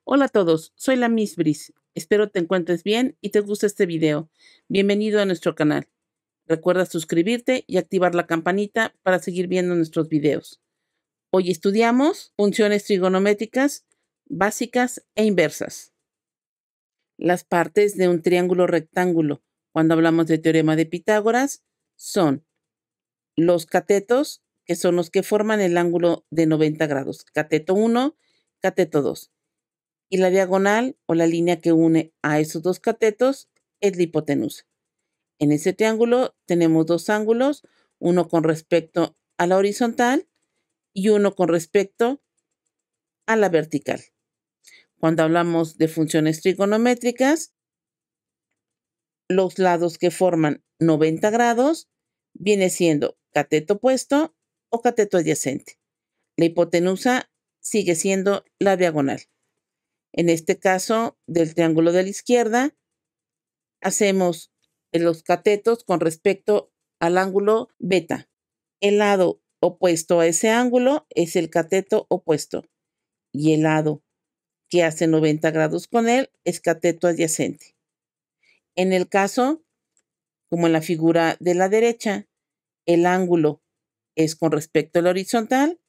Hola a todos, soy la Miss Brice. Espero te encuentres bien y te guste este video. Bienvenido a nuestro canal. Recuerda suscribirte y activar la campanita para seguir viendo nuestros videos. Hoy estudiamos funciones trigonométricas básicas e inversas. Las partes de un triángulo rectángulo, cuando hablamos de teorema de Pitágoras, son los catetos, que son los que forman el ángulo de 90 grados. Cateto 1, cateto 2. Y la diagonal o la línea que une a esos dos catetos es la hipotenusa. En ese triángulo tenemos dos ángulos, uno con respecto a la horizontal y uno con respecto a la vertical. Cuando hablamos de funciones trigonométricas, los lados que forman 90 grados viene siendo cateto opuesto o cateto adyacente. La hipotenusa sigue siendo la diagonal. En este caso, del triángulo de la izquierda, hacemos los catetos con respecto al ángulo beta. El lado opuesto a ese ángulo es el cateto opuesto y el lado que hace 90 grados con él es cateto adyacente. En el caso, como en la figura de la derecha, el ángulo es con respecto al horizontal.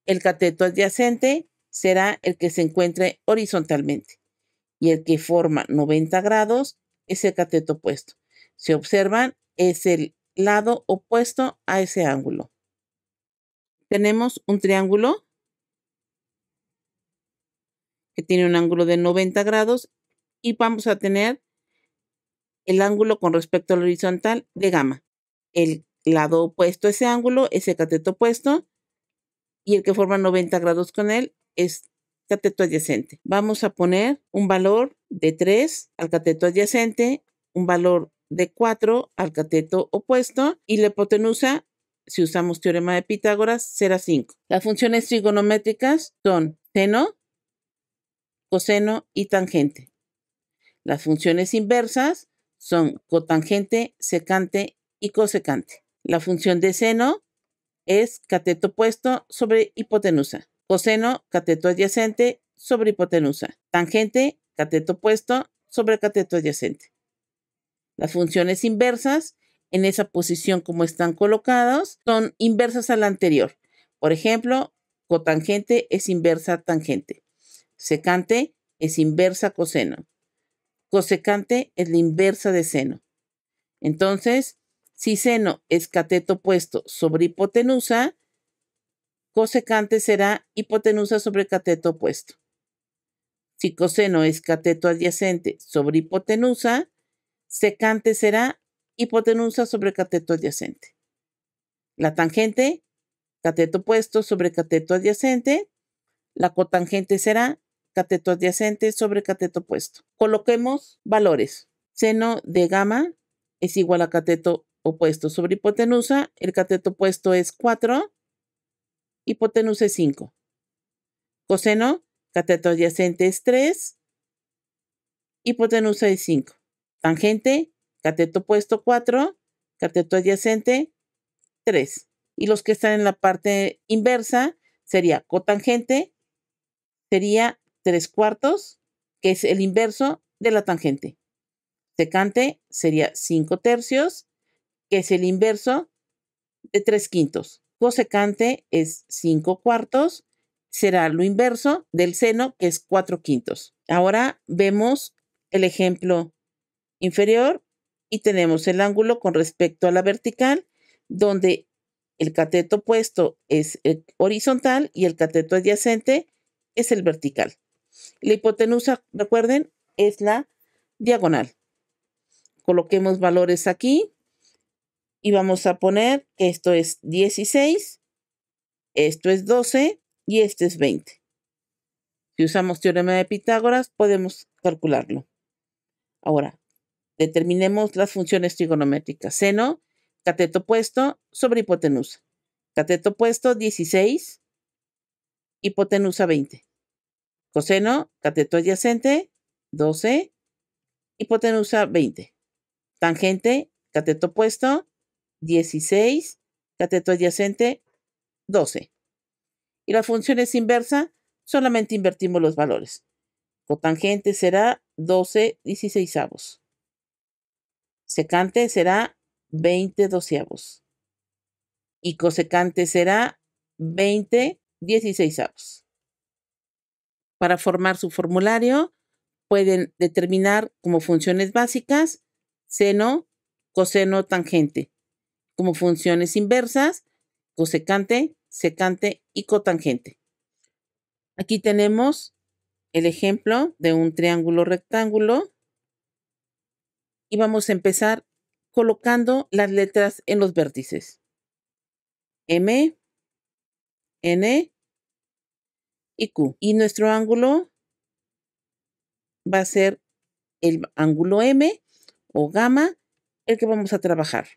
El cateto adyacente será el que se encuentre horizontalmente y el que forma 90 grados es el cateto opuesto. Si observan, es el lado opuesto a ese ángulo. Tenemos un triángulo que tiene un ángulo de 90 grados y vamos a tener el ángulo con respecto al horizontal de gamma. El lado opuesto a ese ángulo es el cateto opuesto y el que forma 90 grados con él es cateto adyacente. Vamos a poner un valor de 3 al cateto adyacente, un valor de 4 al cateto opuesto y la hipotenusa, si usamos teorema de Pitágoras, será 5. Las funciones trigonométricas son seno, coseno y tangente. Las funciones inversas son cotangente, secante y cosecante. La función de seno es cateto opuesto sobre hipotenusa. Coseno, cateto adyacente sobre hipotenusa. Tangente, cateto opuesto sobre cateto adyacente. Las funciones inversas, en esa posición como están colocados, son inversas a la anterior. Por ejemplo, cotangente es inversa a tangente. Secante es inversa a coseno. Cosecante es la inversa de seno. Entonces, si seno es cateto opuesto sobre hipotenusa, cosecante será hipotenusa sobre cateto opuesto. Si coseno es cateto adyacente sobre hipotenusa, secante será hipotenusa sobre cateto adyacente. La tangente, cateto opuesto sobre cateto adyacente. La cotangente será cateto adyacente sobre cateto opuesto. Coloquemos valores. Seno de gamma es igual a cateto opuesto sobre hipotenusa. El cateto opuesto es 4. Hipotenusa es 5. Coseno, cateto adyacente es 3. Hipotenusa es 5. Tangente, cateto opuesto 4. Cateto adyacente 3. Y los que están en la parte inversa sería cotangente, sería 3/4, que es el inverso de la tangente. Secante sería 5/3, que es el inverso de 3/5. Cosecante es 5/4, será lo inverso del seno, que es 4/5. Ahora vemos el ejemplo inferior y tenemos el ángulo con respecto a la vertical, donde el cateto opuesto es el horizontal y el cateto adyacente es el vertical. La hipotenusa, recuerden, es la diagonal. Coloquemos valores aquí y vamos a poner que esto es 16, esto es 12 y este es 20. Si usamos teorema de Pitágoras, podemos calcularlo. Ahora, determinemos las funciones trigonométricas. Seno, cateto opuesto sobre hipotenusa. Cateto opuesto 16, hipotenusa 20. Coseno, cateto adyacente 12, hipotenusa 20. Tangente, cateto opuesto 16, cateto adyacente 12. Y la función es inversa, solamente invertimos los valores. Cotangente será 12/16. Secante será 20/12. Y cosecante será 20/16. Para formar su formulario, pueden determinar como funciones básicas seno, coseno, tangente. Como funciones inversas, cosecante, secante y cotangente. Aquí tenemos el ejemplo de un triángulo rectángulo y vamos a empezar colocando las letras en los vértices. M, N y Q. Y nuestro ángulo va a ser el ángulo M o gamma, el que vamos a trabajar.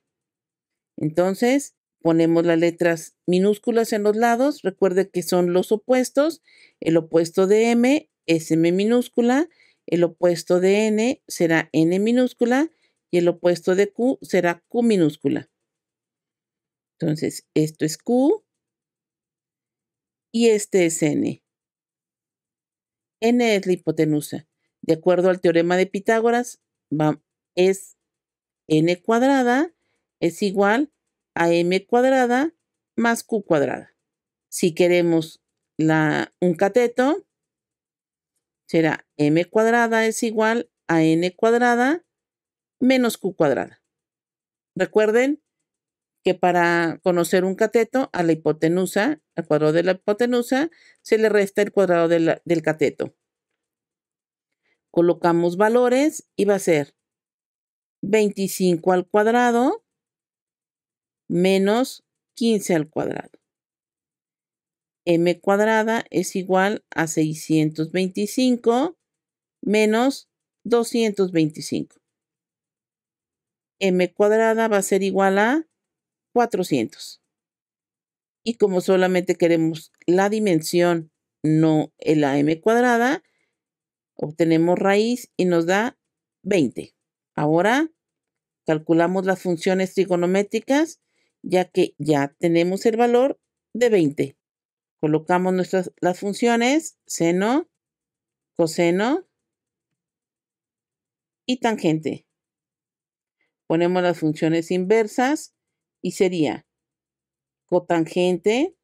Entonces, ponemos las letras minúsculas en los lados. Recuerde que son los opuestos. El opuesto de M es M minúscula. El opuesto de N será N minúscula. Y el opuesto de Q será Q minúscula. Entonces, esto es Q y este es N. N es la hipotenusa. De acuerdo al teorema de Pitágoras, es N cuadrada es igual a M cuadrada más Q cuadrada. Si queremos un cateto, será M cuadrada es igual a N cuadrada menos Q cuadrada. Recuerden que para conocer un cateto, a la hipotenusa, al cuadrado de la hipotenusa, se le resta el cuadrado del cateto. Colocamos valores y va a ser 25 al cuadrado menos 15 al cuadrado. M cuadrada es igual a 625 menos 225. M cuadrada va a ser igual a 400. Y como solamente queremos la dimensión, no la M cuadrada, obtenemos raíz y nos da 20. Ahora calculamos las funciones trigonométricas, ya que ya tenemos el valor de 20. Colocamos las funciones seno, coseno y tangente. Ponemos las funciones inversas y sería cotangente,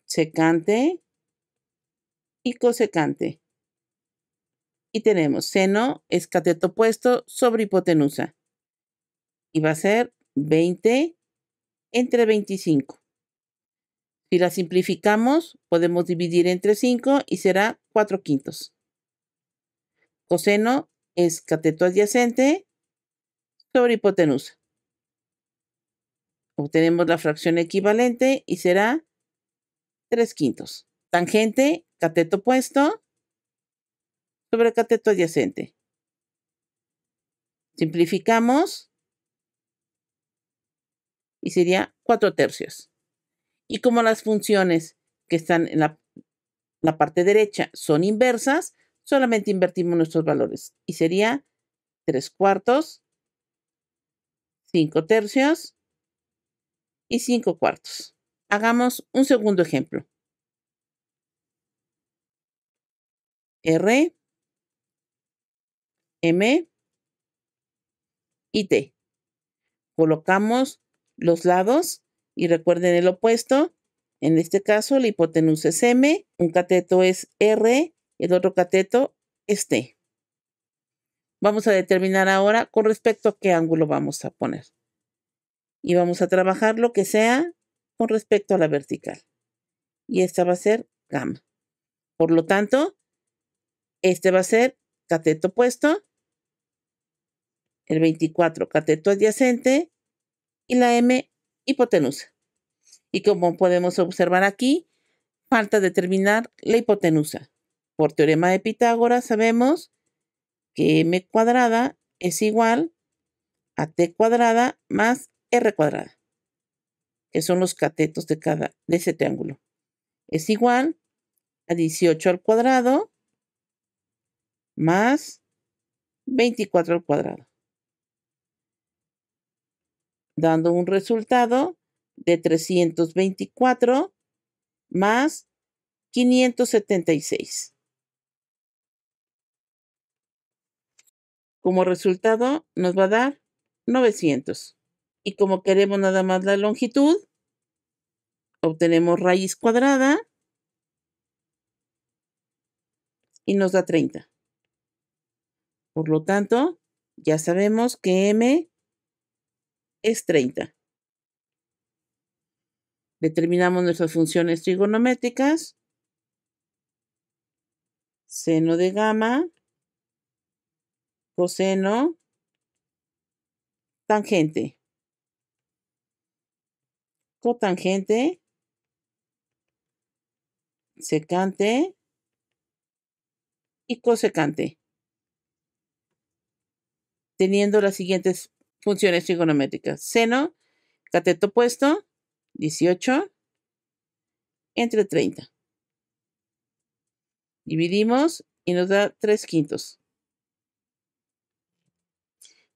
secante y cosecante. Y tenemos seno es cateto opuesto sobre hipotenusa. Y va a ser 20 entre 25. Si la simplificamos, podemos dividir entre 5 y será 4/5. Coseno es cateto adyacente sobre hipotenusa. Obtenemos la fracción equivalente y será 3/5. Tangente, cateto opuesto sobre cateto adyacente. Simplificamos y sería 4/3. Y como las funciones que están en la parte derecha son inversas, solamente invertimos nuestros valores y sería 3/4, 5/3 y 5/4. Hagamos un segundo ejemplo. R, M y T. Colocamos los lados y recuerden el opuesto. En este caso, la hipotenusa es M, un cateto es R y el otro cateto es T. Vamos a determinar ahora con respecto a qué ángulo vamos a poner. Y vamos a trabajar lo que sea con respecto a la vertical. Y esta va a ser gamma. Por lo tanto, este va a ser cateto opuesto, el 24 cateto adyacente y la M hipotenusa. Y como podemos observar aquí, falta determinar la hipotenusa. Por teorema de Pitágoras sabemos que M cuadrada es igual a T cuadrada más R cuadrada, que son los catetos de ese triángulo. Es igual a 18 al cuadrado más 24 al cuadrado, dando un resultado de 324 más 576. Como resultado nos va a dar 900. Y como queremos nada más la longitud, obtenemos raíz cuadrada y nos da 30. Por lo tanto, ya sabemos que m es 30. Determinamos nuestras funciones trigonométricas. Seno de gamma, coseno, tangente, cotangente, secante y cosecante, teniendo las siguientes funciones trigonométricas. Seno, cateto opuesto, 18 entre 30. Dividimos y nos da 3/5.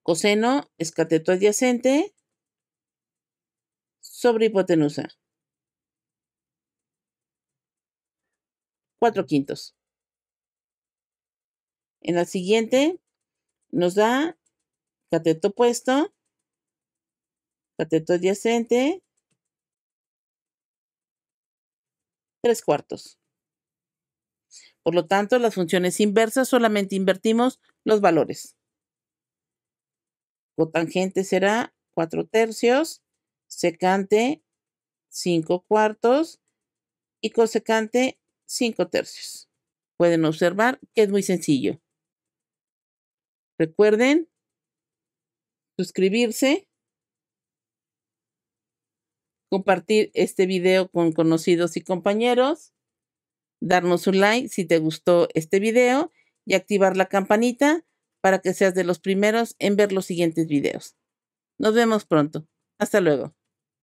Coseno es cateto adyacente sobre hipotenusa, 4/5. En la siguiente nos da cateto opuesto, cateto adyacente, 3/4. Por lo tanto, las funciones inversas solamente invertimos los valores. Cotangente será 4/3, secante 5/4 y cosecante 5/3. Pueden observar que es muy sencillo. Recuerden suscribirse, compartir este video con conocidos y compañeros, darnos un like si te gustó este video y activar la campanita para que seas de los primeros en ver los siguientes videos. Nos vemos pronto. Hasta luego.